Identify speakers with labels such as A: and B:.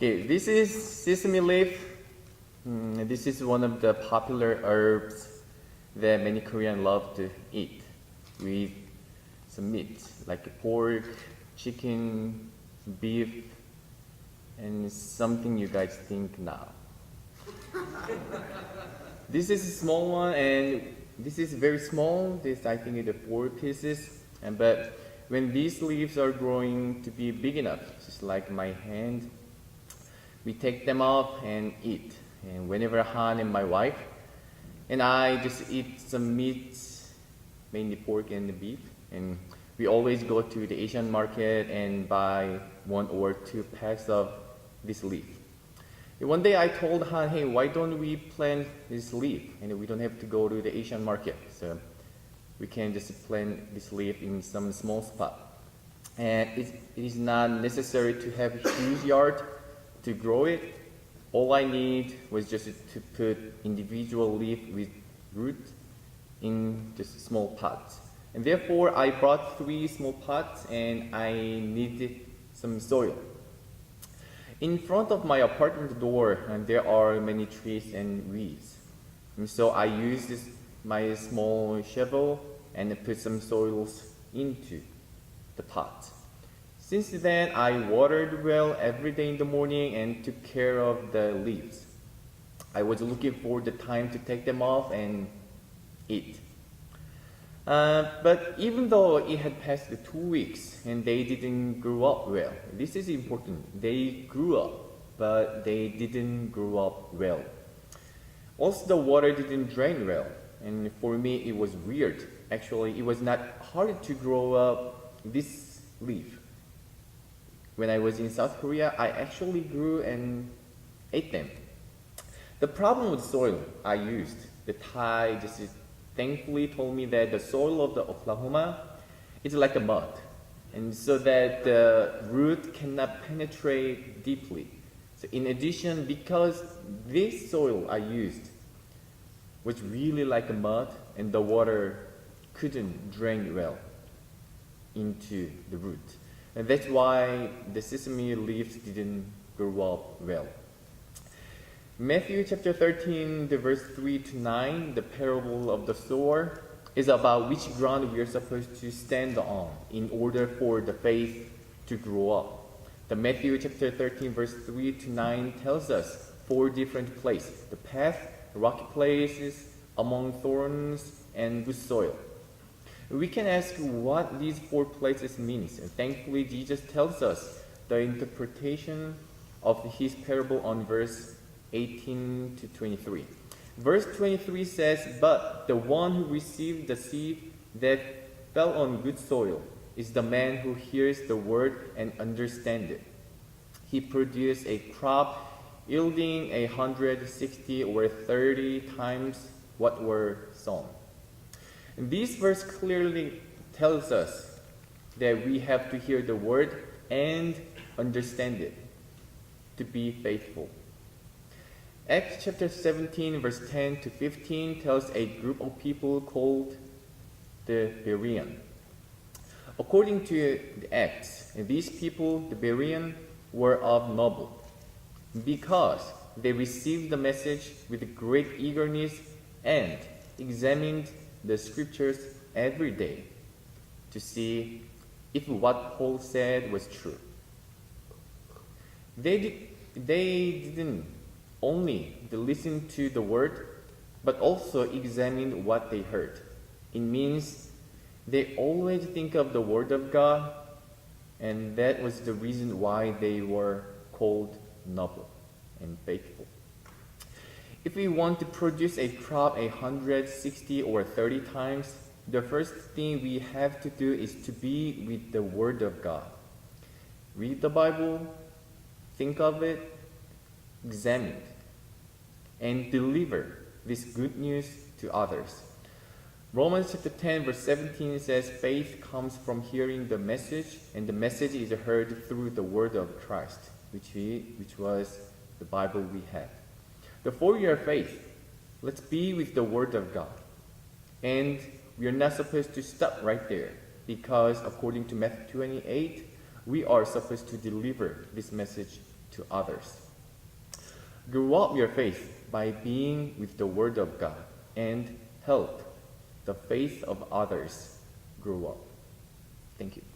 A: Okay, this is sesame leaf. This is one of the popular herbs that many Koreans love to eat with some meat like pork, chicken, beef, and something you guys think now. This is a small one, and this is very small. This I think is the 4 pieces. But when these leaves are growing to be big enough, just like my hand, we take them off and eat. And whenever Han and my wife and I just eat some meat, mainly pork and beef, and we always go to the Asian market and buy 1 or 2 packs of this leaf. And one day I told Han, hey, why don't we plant this leaf? And we don't have to go to the Asian market. So we can just plant this leaf in some small spot. And it is not necessary to have a huge yard to grow it. All I need was just to put individual leaf with root in just small pots. And therefore, I brought 3 small pots and I needed some soil. In front of my apartment door, there are many trees and weeds. And so I used my small shovel and put some soils into the pot. Since then, I watered well every day in the morning and took care of the leaves. I was looking for the time to take them off and eat. But even though it had passed 2 weeks and they didn't grow up well, this is important. They grew up, but they didn't grow up well. Also, the water didn't drain well, and for me it was weird. Actually, it was not hard to grow up this leaf. When I was in South Korea, I actually grew and ate them. The problem with soil I used, the Thai just thankfully told me that the soil of the Oklahoma is like a mud, and so that the root cannot penetrate deeply. So in addition, because this soil I used was really like a mud, and the water couldn't drain well into the root. And that's why the sesame leaves didn't grow up well. Matthew chapter 13, the verse 3 to 9, the parable of the sower, is about which ground we are supposed to stand on in order for the faith to grow up. The Matthew chapter 13, verse 3 to 9 tells us 4 different places: the path, rocky places, among thorns, and good soil. We can ask what these 4 places means, and thankfully Jesus tells us the interpretation of his parable on verse 18 to 23. Verse 23 says, "But the one who received the seed that fell on good soil is the man who hears the word and understands it. He produced a crop yielding 160 or 30 times what were sown." And this verse clearly tells us that we have to hear the word and understand it to be faithful. Acts chapter 17, verse 10 to 15 tells a group of people called the Berean. According to the Acts, these people, the Berean, were of noble because they received the message with great eagerness and examined the scriptures every day to see if what Paul said was true. They didn't only listen to the word, but also examine what they heard. It means they always think of the word of God, and that was the reason why they were called noble and faithful. If we want to produce a crop 160 or 30 times, the first thing we have to do is to be with the Word of God. Read the Bible, think of it, examine it, and deliver this good news to others. Romans chapter 10, verse 17 says, "Faith comes from hearing the message, and the message is heard through the word of Christ," which was the Bible we had. For your faith, let's be with the Word of God. And we are not supposed to stop right there, because according to Matthew 28, we are supposed to deliver this message to others. Grow up your faith by being with the Word of God and help the faith of others grow up. Thank you.